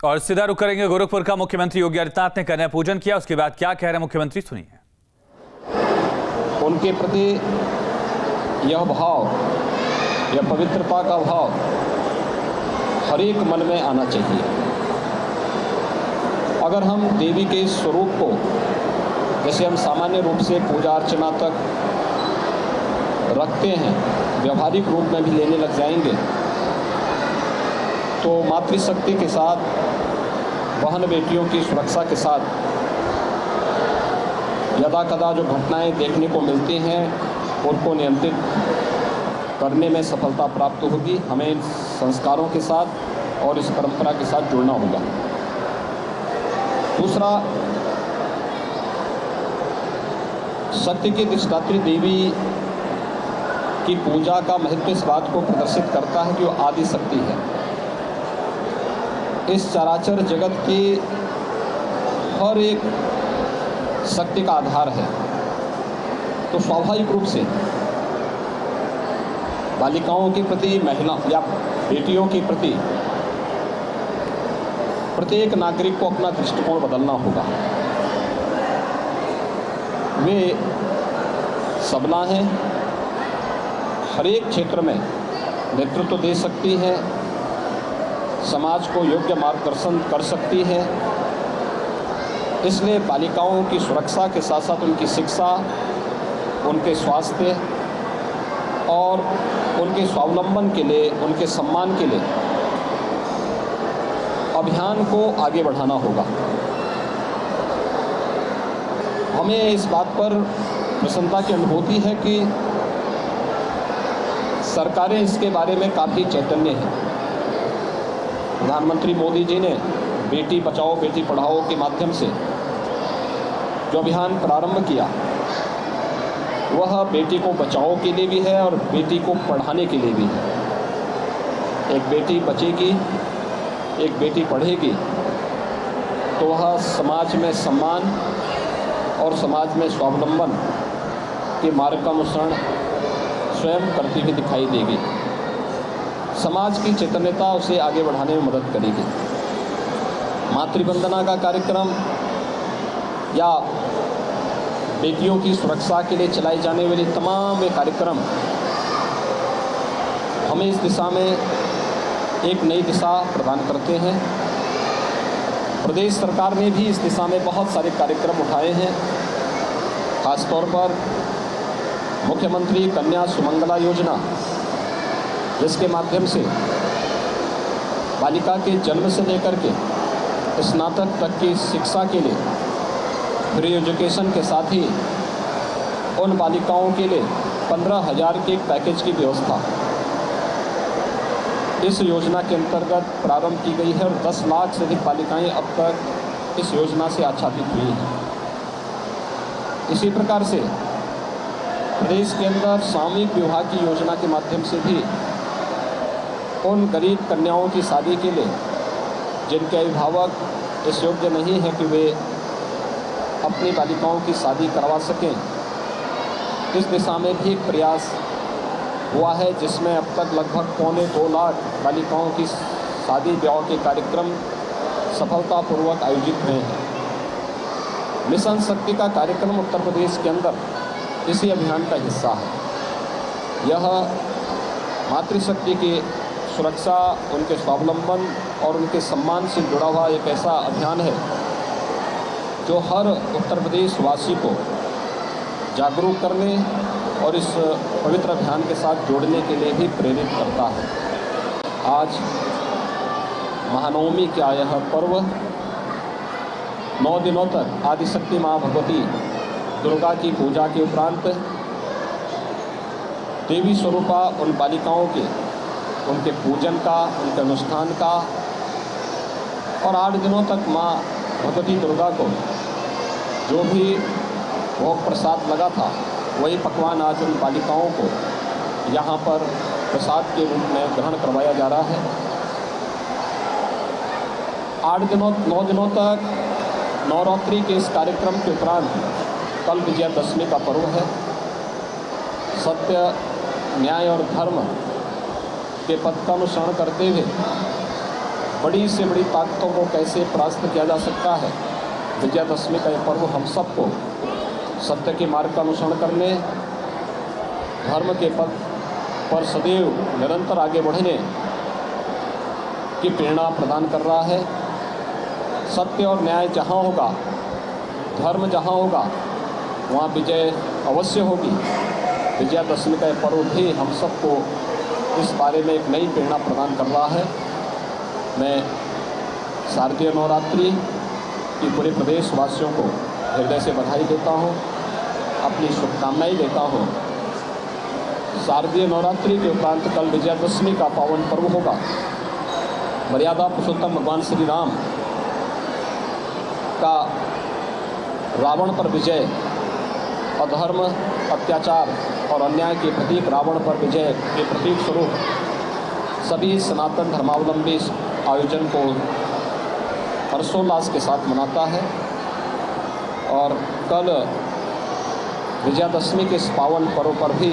और सीधा रुख करेंगे गोरखपुर का। मुख्यमंत्री योगी आदित्यनाथ ने कन्या पूजन किया, उसके बाद क्या कह रहे हैं मुख्यमंत्री, सुनिए। उनके प्रति यह भाव, यह पवित्रता का भाव हर एक मन में आना चाहिए। अगर हम देवी के स्वरूप को, जैसे हम सामान्य रूप से पूजा अर्चना तक रखते हैं, व्यवहारिक रूप में भी लेने लग जाएंगे तो मातृशक्ति के साथ, बहन बेटियों की सुरक्षा के साथ यदा कदा जो घटनाएं देखने को मिलती हैं उनको नियंत्रित करने में सफलता प्राप्त होगी। हमें इन संस्कारों के साथ और इस परंपरा के साथ जुड़ना होगा। दूसरा, सत्य की अधिष्ठात्री देवी की पूजा का महत्व इस बात को प्रदर्शित करता है कि वो आदि शक्ति है। इस चराचर जगत की हर एक शक्ति का आधार है। तो स्वाभाविक रूप से बालिकाओं के प्रति, महिला या बेटियों के प्रति प्रत्येक नागरिक को अपना दृष्टिकोण बदलना होगा। वे सबला हैं, हर एक क्षेत्र में नेतृत्व दे सकती है, समाज को योग्य मार्गदर्शन कर सकती है। इसलिए बालिकाओं की सुरक्षा के साथ साथ उनकी शिक्षा, उनके स्वास्थ्य और उनके स्वावलंबन के लिए, उनके सम्मान के लिए अभियान को आगे बढ़ाना होगा। हमें इस बात पर प्रसन्नता की अनुभूति है कि सरकारें इसके बारे में काफ़ी चैतन्य हैं। प्रधानमंत्री मोदी जी ने बेटी बचाओ बेटी पढ़ाओ के माध्यम से जो अभियान प्रारंभ किया, वह बेटी को बचाओ के लिए भी है और बेटी को पढ़ाने के लिए भी है। एक बेटी बचेगी, एक बेटी पढ़ेगी तो वह समाज में सम्मान और समाज में स्वावलंबन के मार्ग का अनुसरण स्वयं करती हुई दिखाई देगी। समाज की चैतन्यता उसे आगे बढ़ाने में मदद करेगी। मातृवंदना का कार्यक्रम या बेटियों की सुरक्षा के लिए चलाई जाने वाली तमाम ये कार्यक्रम हमें इस दिशा में एक नई दिशा प्रदान करते हैं। प्रदेश सरकार ने भी इस दिशा में बहुत सारे कार्यक्रम उठाए हैं। खासतौर पर मुख्यमंत्री कन्या सुमंगला योजना, जिसके माध्यम से बालिका के जन्म से लेकर के स्नातक तक की शिक्षा के लिए फ्री एजुकेशन के साथ ही उन बालिकाओं के लिए 15,000 के एक पैकेज की व्यवस्था इस योजना के अंतर्गत प्रारंभ की गई है और 10 लाख से अधिक बालिकाएं अब तक इस योजना से आच्छादित हुई हैं। इसी प्रकार से प्रदेश के अंदर सामूहिक विवाह की योजना के माध्यम से भी उन गरीब कन्याओं की शादी के लिए, जिनके अभिभावक इस योग्य नहीं है कि वे अपनी बालिकाओं की शादी करवा सकें, इस दिशा में भी एक प्रयास हुआ है, जिसमें अब तक लगभग 2.25 लाख बालिकाओं की शादी ब्याह के कार्यक्रम सफलतापूर्वक आयोजित हुए हैं। मिशन शक्ति का कार्यक्रम उत्तर प्रदेश के अंदर इसी अभियान का हिस्सा है। यह मातृशक्ति की सुरक्षा, उनके स्वावलंबन और उनके सम्मान से जुड़ा हुआ एक ऐसा अभियान है जो हर उत्तर प्रदेश वासी को जागरूक करने और इस पवित्र अभियान के साथ जोड़ने के लिए भी प्रेरित करता है। आज महानवमी का यह पर्व 9 दिनों तक आदिशक्ति माँ भगवती दुर्गा की पूजा के उपरांत देवी स्वरूपा उन बालिकाओं के, उनके पूजन का, उनके अनुष्ठान का और 8 दिनों तक माँ भगवती दुर्गा को जो भी भोग प्रसाद लगा था, वही पकवान आज उन बालिकाओं को यहाँ पर प्रसाद के रूप में ग्रहण करवाया जा रहा है। 9 दिनों तक नवरात्रि के इस कार्यक्रम के उपरांत कल विजयादशमी का पर्व है। सत्य, न्याय और धर्म के पथ का अनुसरण करते हुए बड़ी से बड़ी ताकतों को कैसे परास्त किया जा सकता है। विजयादशमी का यह पर्व हम सबको सत्य के मार्ग का अनुसरण करने, धर्म के पथ पर सदैव निरंतर आगे बढ़ने की प्रेरणा प्रदान कर रहा है। सत्य और न्याय जहाँ होगा, धर्म जहाँ होगा, वहाँ विजय अवश्य होगी। विजयादशमी का यह पर्व भी हम सबको इस बारे में एक नई प्रेरणा प्रदान कर रहा है। मैं शारदीय नवरात्रि की पूरे प्रदेशवासियों को हृदय से बधाई देता हूँ, अपनी शुभकामनाएं देता हूँ। शारदीय नवरात्रि के उपरांत कल विजयादशमी का पावन पर्व होगा। मर्यादा पुरुषोत्तम भगवान श्री राम का रावण पर विजय, अधर्म, अत्याचार और अन्याय के प्रतीक रावण पर विजय के प्रतीक स्वरूप सभी सनातन धर्मावलंबी इस आयोजन को हर्षोल्लास के साथ मनाता है। और कल विजयादशमी के इस पावन पर्व पर भी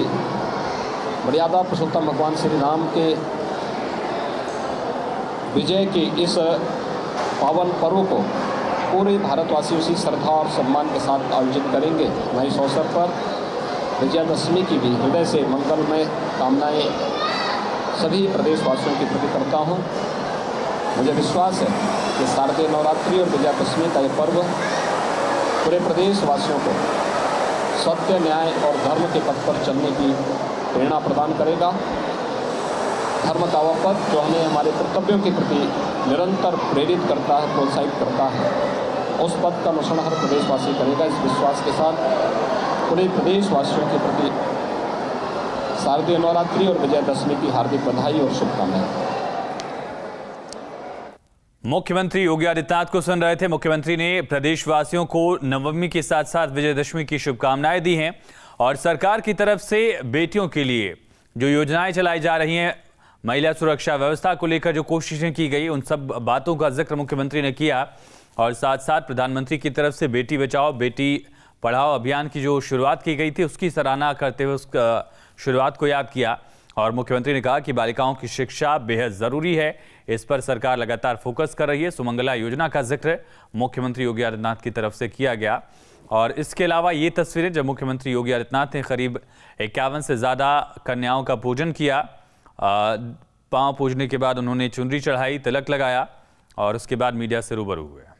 मर्यादा पुरुषोत्तम भगवान श्री राम के विजय के इस पावन पर्व को पूरे भारतवासी उसी श्रद्धा और सम्मान के साथ आयोजित करेंगे। मैं इस अवसर पर विजयादशमी की भी हृदय से मंगलमय कामनाएं सभी प्रदेशवासियों के प्रति करता हूं। मुझे विश्वास है कि शारदीय नवरात्रि और विजयादशमी का यह पर्व पूरे प्रदेशवासियों को सत्य, न्याय और धर्म के पथ पर चलने की प्रेरणा प्रदान करेगा। धर्म का वह पथ जो हमें हमारे कर्तव्यों के प्रति निरंतर प्रेरित करता है, प्रोत्साहित करता है, उस पथ का अनुसरण हर प्रदेशवासी करेगा। इस विश्वास के साथ पूरे प्रदेशवासियों के प्रति शारदीय नवरात्रि और विजयादशमी की हार्दिक बधाई और शुभकामनाएं। मुख्यमंत्री योगी आदित्यनाथ को सुन रहे थे। मुख्यमंत्री ने प्रदेशवासियों को नवमी के साथ साथ विजयदशमी की शुभकामनाएं दी हैं और सरकार की तरफ से बेटियों के लिए जो योजनाएं चलाई जा रही हैं, महिला सुरक्षा व्यवस्था को लेकर जो कोशिशें की गई, उन सब बातों का जिक्र मुख्यमंत्री ने किया और साथ साथ प्रधानमंत्री की तरफ से बेटी बचाओ बेटी पढ़ाओ अभियान की जो शुरुआत की गई थी उसकी सराहना करते हुए उस शुरुआत को याद किया। और मुख्यमंत्री ने कहा कि बालिकाओं की शिक्षा बेहद ज़रूरी है, इस पर सरकार लगातार फोकस कर रही है। सुमंगला योजना का जिक्र मुख्यमंत्री योगी आदित्यनाथ की तरफ से किया गया। और इसके अलावा ये तस्वीरें जब मुख्यमंत्री योगी आदित्यनाथ ने करीब 51 से ज़्यादा कन्याओं का पूजन किया, पाँव पूजने के बाद उन्होंने चुनरी चढ़ाई, तिलक लगाया और उसके बाद मीडिया से रूबरू हुए।